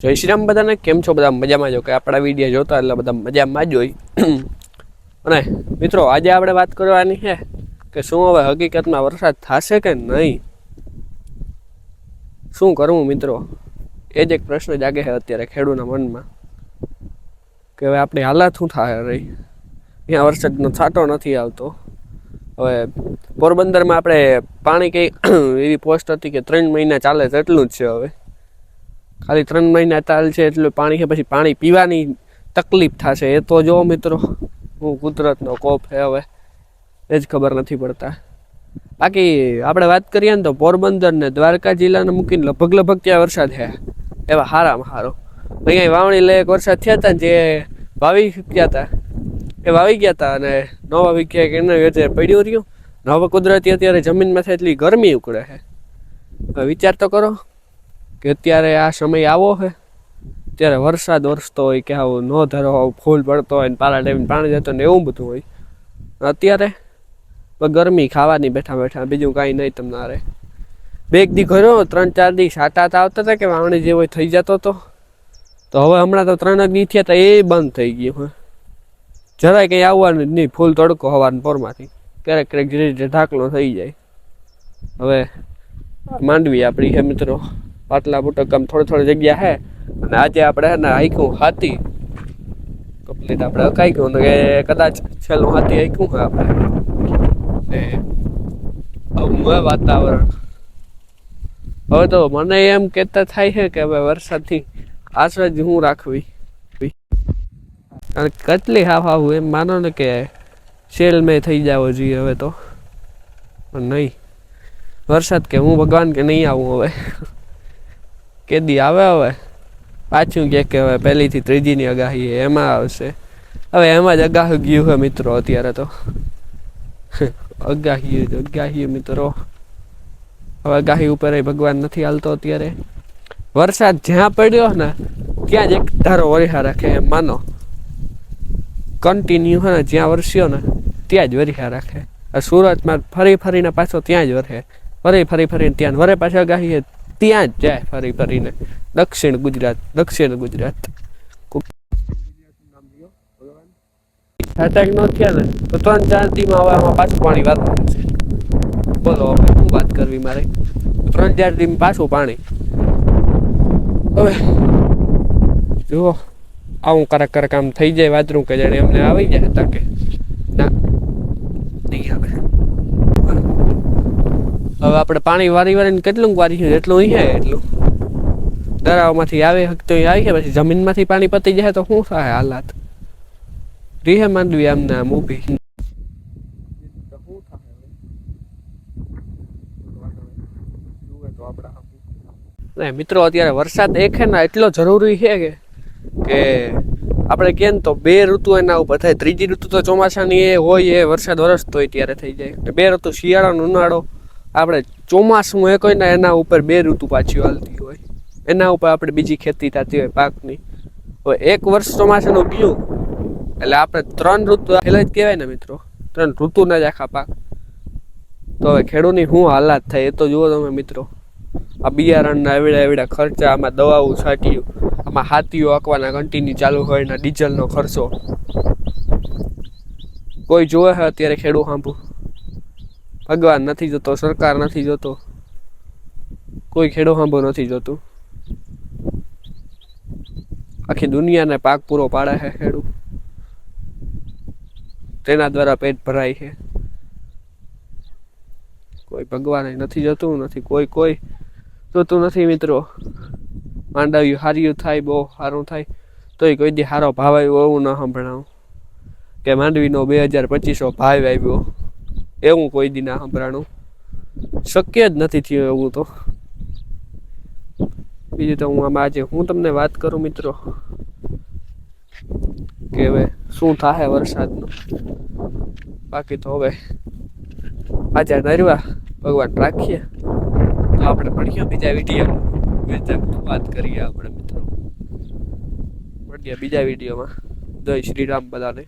જય શ્રી રામ બધાને. કેમ છો? બધા મજામાં જો કે આપણા વિડીયો જોતા એટલે બધા મજામાં જ હોય. અને મિત્રો, આજે આપણે વાત કરવાની છે કે શું હવે હકીકતમાં વરસાદ થશે કે નહીં. શું કરવું મિત્રો, એ જ એક પ્રશ્ન જાગે છે અત્યારે ખેડૂતના મનમાં કે હવે આપણી હાલત શું થાય રહી. અહીંયા વરસાદનો છાંટો નથી આવતો. હવે પોરબંદરમાં આપણે પાણી કંઈ એવી પોસ્ટ હતી કે 3 મહિના ચાલે છે, એટલું જ છે. હવે ખાલી 3 મહિના ચાલ છે એટલું પાણી છે, પછી પાણી પીવાની તકલીફ થશે. એ તો જો મિત્રો, હું કુદરતનો કોપ છે, હવે એ જ ખબર નથી પડતા. બાકી આપણે વાત કરીએ ને તો પોરબંદર ને દ્વારકા જિલ્લાને મૂકીને લગભગ ત્યાં વરસાદ છે એવા હારામાં હારો. અહીંયા વાવણી લાયક વરસાદ થયા હતા, જે વાવી ગયા હતા એ વાવી ગયા હતા, અને ન વાવી ગયા કે એના વચ્ચે પડ્યું રહ્યું. હવે કુદરતી અત્યારે જમીનમાંથી એટલી ગરમી ઉકળે છે. વિચાર તો કરો કે અત્યારે આ સમય આવો છે ત્યારે વરસાદ વરસતો હોય કે આવું ન ધરો ફૂલ પડતો હોય ને પાલા ટાઈમ પાણી જતો ને એવું બધું હોય. અત્યારે ગરમી ખાવાની બેઠા બેઠા, બીજું કાંઈ નહીં. તમારે બે એક દી ઘરો 3-4 દી સાટા આવતા હતા કે વાવણી જેવો થઈ જતો હતો. તો હવે હમણાં તો 3 દી થયા હતા, એ બંધ થઈ ગયું. જરાય કંઈ આવવાનું જ નહીં. ફૂલ તડકો હવાના પોરમાંથી ક્યારેક ક્યારેક ધીરે ધીરે ઢાકલો થઈ જાય. હવે માંડવી આપણી છે મિત્રો, પાટલા બુટક આમ થોડી જગ્યા છે. અને આજે આપણે છે ને હાઈકું હાથી કમ્પ્લીટ આપણે અકાઈ ગયું ને કદાચ છેલ્લું હાથી હાઈકું છે આપણે. ને આવું વાતાવરણ હવે તો મને એમ કહેતા થાય છે કે હવે વરસાદથી આશા જ હું રાખવી. કારણ કેટલી હાવ એમ માનો ને કે શેલ મેં થઈ જાવ જોઈએ હવે તો. પણ નહીં, વરસાદ કે હું ભગવાન કે નહીં આવું. હવે કેદી આવે હવે પાછું કે હવે 1લી થી 3જી આગાહી એમાં આવશે. હવે એમાં જ આગાહી ગયું છે મિત્રો. અત્યારે તો આગાહી મિત્રો, હવે આગાહી ઉપર ભગવાન નથી હાલતો. અત્યારે વરસાદ જ્યાં પડ્યો ને ત્યાં જ એક ધારો વરિહા રાખે એમ માનો. કન્ટિન્યુ છે ને, જ્યાં વરસ્યો ને ત્યાં જ વરિહા રાખે. આ સુરતમાં ફરીને પાછો ત્યાં જ વરસે, ફરીને ત્યાં વરે પાછા આગાહી ત્યાં જ જાય ફરીને. દક્ષિણ ગુજરાત અટાક ન થયા ને તો 3-4 દીમાં હવે આમાં પાછું પાણી વાત છે. બોલો હવે શું વાત કરવી મારે. 3-4 દીમાં પાછું પાણી. હવે જુઓ, આવું કરક આમ થઈ જાય વાતરું કે જાણે એમને આવી જાય હતા કે ના નહીં આવે. હવે આપણે પાણી વારીને કેટલું વારી એટલું અહીંયા એટલું તળાવમાંથી આવે તો આવી છે, પછી જમીનમાંથી પાણી પતી જાય તો શું થાય હાલાત. રીહે માંડવી આમને આમ ઊભી. મિત્રો, અત્યારે વરસાદ એક છે ને એટલો જરૂરી છે કે આપણે કેમ તો 2 ઋતુ એના ઉપર થાય. 3જી ઋતુ તો ચોમાસાની એ હોય, એ વરસાદ વરસતો હોય ત્યારે થઈ જાય. 2 ઋતુ શિયાળો ઉનાળો, આપણે ચોમાસું એક હોય ને એના ઉપર 2 ઋતુ પાછી હાલતી હોય. એના ઉપર આપણે બીજી ખેતી થતી હોય પાકની. હવે એક વર્ષ ચોમાસાનું ગયું એટલે આપણે 3 ઋતુ પહેલા જ કહેવાય ને મિત્રો, 3 ઋતુના જ આખા પાક. તો હવે ખેડૂતની શું હાલાત થાય એ તો જુઓ તમે મિત્રો. આ બિયારણના એવડા ખર્ચા, આમાં દવાઓ છાંટ્યું, આમાં હાથીઓ આંકવાના કન્ટિન્યુ ચાલુ હોય ને ડીઝલનો ખર્ચો. કોઈ જોવે છે અત્યારે ખેડૂત સાંભળું? ભગવાન નથી જોતો, સરકાર નથી જોતો, કોઈ ખેડૂત સાંભળું નથી જોતું. આખી દુનિયાને પાક પૂરો પાડે છે ખેડૂત, તેના દ્વારા પેટ ભરાય છે. કોઈ ભગવાન નથી જોતું, નથી કોઈ જોતું નથી મિત્રો. માંડવ્યું હાર્યું થાય, બહુ સારું થાય તોય કોઈ દી સારો ભાવ આવ્યો એવું ન સંભળાવું. કે માંડવીનો 2025 ભાવ આવ્યો એવું કોઈ દી ના સંભળાણું. શક્ય જ નથી થયું એવું તો. બીજું તો હું આમાં આજે હું તમને વાત કરું મિત્રો કે હવે શું થાય વરસાદનું. બાકી તો હવે આજે નરવા ભગવાન રાખીએ. તો આપણે મળીએ બીજા વિડીયો વાત કરીએ આપણે મિત્રો. મળીએ બીજા વિડીયોમાં. જય શ્રી રામ બધાને.